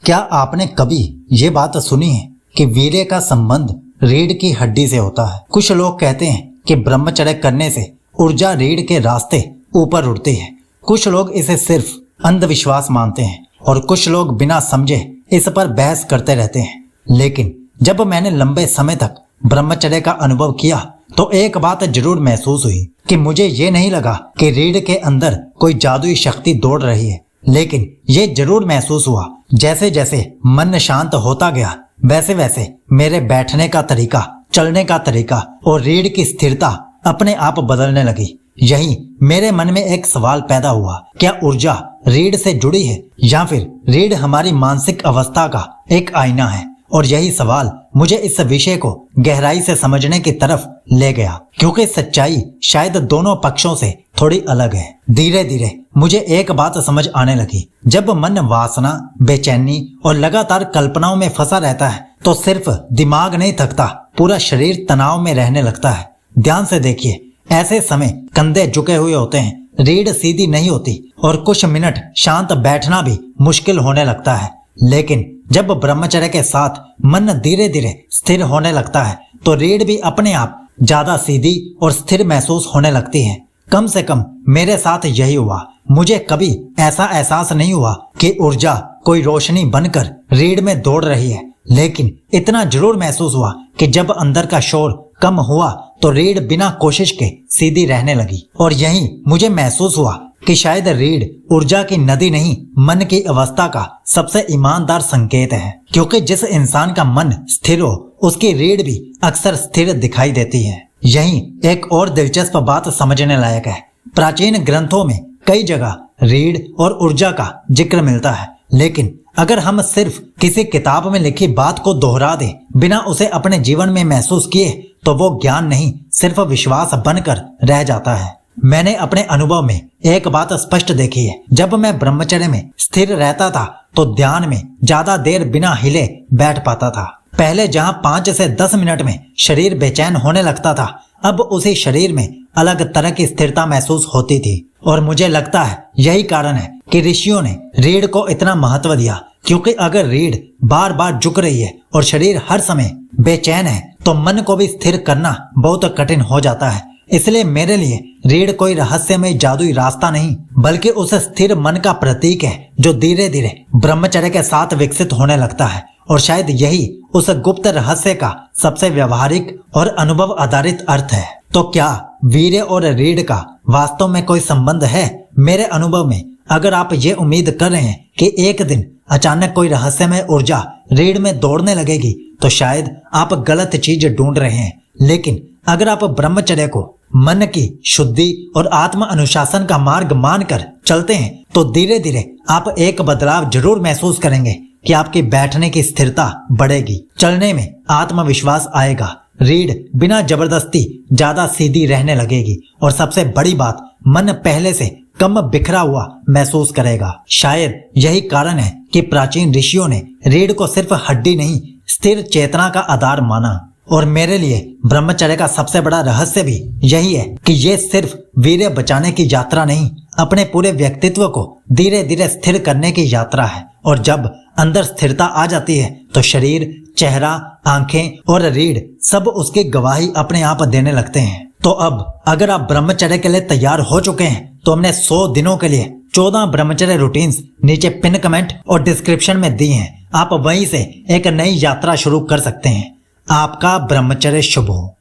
क्या आपने कभी ये बात सुनी है कि वीर्य का संबंध रीढ़ की हड्डी से होता है। कुछ लोग कहते हैं कि ब्रह्मचर्य करने से ऊर्जा रीढ़ के रास्ते ऊपर उड़ती है। कुछ लोग इसे सिर्फ अंधविश्वास मानते हैं और कुछ लोग बिना समझे इस पर बहस करते रहते हैं। लेकिन जब मैंने लंबे समय तक ब्रह्मचर्य का अनुभव किया तो एक बात जरूर महसूस हुई कि मुझे ये नहीं लगा कि रीढ़ के अंदर कोई जादुई शक्ति दौड़ रही है, लेकिन ये जरूर महसूस हुआ जैसे जैसे मन शांत होता गया वैसे वैसे मेरे बैठने का तरीका, चलने का तरीका और रीढ़ की स्थिरता अपने आप बदलने लगी। यही मेरे मन में एक सवाल पैदा हुआ, क्या ऊर्जा रीढ़ से जुड़ी है या फिर रीढ़ हमारी मानसिक अवस्था का एक आईना है। और यही सवाल मुझे इस विषय को गहराई से समझने की तरफ ले गया, क्योंकि सच्चाई शायद दोनों पक्षों से थोड़ी अलग है। धीरे धीरे मुझे एक बात समझ आने लगी, जब मन वासना, बेचैनी और लगातार कल्पनाओं में फंसा रहता है तो सिर्फ दिमाग नहीं थकता, पूरा शरीर तनाव में रहने लगता है। ध्यान से देखिए, ऐसे समय कंधे झुके हुए होते हैं, रीढ़ सीधी नहीं होती और कुछ मिनट शांत बैठना भी मुश्किल होने लगता है। लेकिन जब ब्रह्मचर्य के साथ मन धीरे धीरे स्थिर होने लगता है तो रीढ़ भी अपने आप ज्यादा सीधी और स्थिर महसूस होने लगती है। कम से कम मेरे साथ यही हुआ। मुझे कभी ऐसा एहसास नहीं हुआ कि ऊर्जा कोई रोशनी बनकर रीढ़ में दौड़ रही है, लेकिन इतना जरूर महसूस हुआ कि जब अंदर का शोर कम हुआ तो रीढ़ बिना कोशिश के सीधी रहने लगी। और यही मुझे महसूस हुआ कि शायद रीढ़ ऊर्जा की नदी नहीं, मन की अवस्था का सबसे ईमानदार संकेत है। क्योंकि जिस इंसान का मन स्थिर हो उसकी रीढ़ भी अक्सर स्थिर दिखाई देती है। यही एक और दिलचस्प बात समझने लायक है। प्राचीन ग्रंथों में कई जगह रीढ़ और ऊर्जा का जिक्र मिलता है, लेकिन अगर हम सिर्फ किसी किताब में लिखी बात को दोहरा दें बिना उसे अपने जीवन में महसूस किए तो वो ज्ञान नहीं, सिर्फ विश्वास बनकर रह जाता है। मैंने अपने अनुभव में एक बात स्पष्ट देखी है। जब मैं ब्रह्मचर्य में स्थिर रहता था तो ध्यान में ज्यादा देर बिना हिले बैठ पाता था। पहले जहां 5 से 10 मिनट में शरीर बेचैन होने लगता था, अब उसी शरीर में अलग तरह की स्थिरता महसूस होती थी। और मुझे लगता है यही कारण है कि ऋषियों ने रीढ़ को इतना महत्व दिया, क्योंकि अगर रीढ़ बार बार झुक रही है और शरीर हर समय बेचैन है तो मन को भी स्थिर करना बहुत कठिन हो जाता है। इसलिए मेरे लिए रीढ़ कोई रहस्यमय जादुई रास्ता नहीं, बल्कि उस स्थिर मन का प्रतीक है जो धीरे धीरे ब्रह्मचर्य के साथ विकसित होने लगता है। और शायद यही उस गुप्त रहस्य का सबसे व्यवहारिक और अनुभव आधारित अर्थ है। तो क्या वीर्य और रीढ़ का वास्तव में कोई संबंध है? मेरे अनुभव में अगर आप ये उम्मीद कर रहे हैं कि एक दिन अचानक कोई रहस्यमय ऊर्जा रीढ़ में दौड़ने लगेगी तो शायद आप गलत चीज ढूंढ रहे हैं। लेकिन अगर आप ब्रह्मचर्य को मन की शुद्धि और आत्म अनुशासन का मार्ग मानकर चलते हैं तो धीरे धीरे आप एक बदलाव जरूर महसूस करेंगे कि आपकी बैठने की स्थिरता बढ़ेगी, चलने में आत्मविश्वास आएगा, रीढ़ बिना जबरदस्ती ज्यादा सीधी रहने लगेगी और सबसे बड़ी बात, मन पहले से कम बिखरा हुआ महसूस करेगा। शायद यही कारण है कि प्राचीन ऋषियों ने रीढ़ को सिर्फ हड्डी नहीं, स्थिर चेतना का आधार माना। और मेरे लिए ब्रह्मचर्य का सबसे बड़ा रहस्य भी यही है कि ये सिर्फ वीर्य बचाने की यात्रा नहीं, अपने पूरे व्यक्तित्व को धीरे धीरे स्थिर करने की यात्रा है। और जब अंदर स्थिरता आ जाती है तो शरीर, चेहरा, आंखें और रीढ़ सब उसकी गवाही अपने आप देने लगते हैं। तो अब अगर आप ब्रह्मचर्य के लिए तैयार हो चुके हैं तो हमने 100 दिनों के लिए 14 ब्रह्मचर्य रूटीन्स नीचे पिन कमेंट और डिस्क्रिप्शन में दी हैं। आप वहीं से एक नई यात्रा शुरू कर सकते हैं। आपका ब्रह्मचर्य शुभ हो।